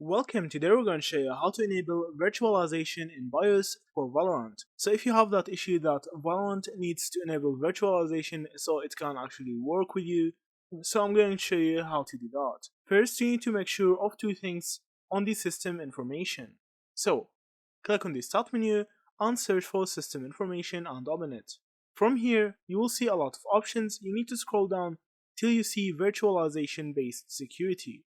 Welcome. Today we're going to show you how to enable virtualization in BIOS for Valorant. So if you have that issue that Valorant needs to enable virtualization so it can actually work with you, so I'm going to show you how to do that. First, you need to make sure of two things on the system information. So click on the start menu and search for system information and open it. From here, you will see a lot of options. You need to scroll down till you see virtualization based security.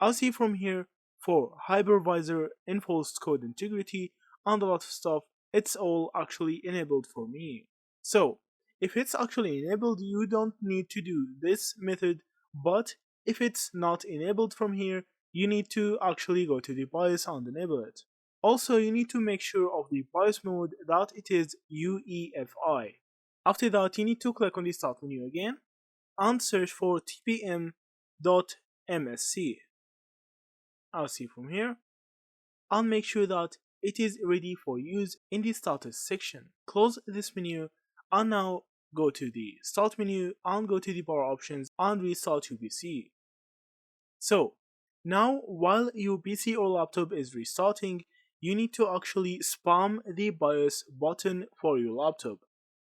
I'll see from here for hypervisor, enforced code integrity, and a lot of stuff. It's all actually enabled for me. So, if it's actually enabled, you don't need to do this method, but if it's not enabled from here, you need to actually go to the BIOS and enable it. Also, you need to make sure of the BIOS mode that it is UEFI. After that, you need to click on the start menu again and search for tpm.msc. I'll see from here and make sure that it is ready for use in the status section. Close this menu and now go to the start menu and go to the power options and restart your PC. So now while your PC or laptop is restarting, you need to actually spam the BIOS button for your laptop.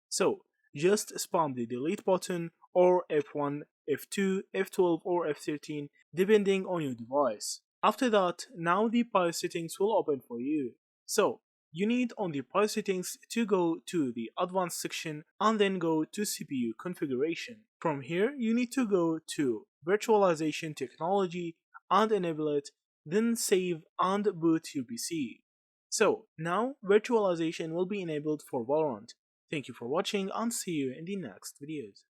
So just spam the delete button or F1, F2, F12 or F13 depending on your device. After that, now the BIOS settings will open for you. So, you need on the BIOS settings to go to the advanced section and then go to CPU configuration. From here, you need to go to virtualization technology and enable it, then save and boot your PC. So, now virtualization will be enabled for Valorant. Thank you for watching and see you in the next videos.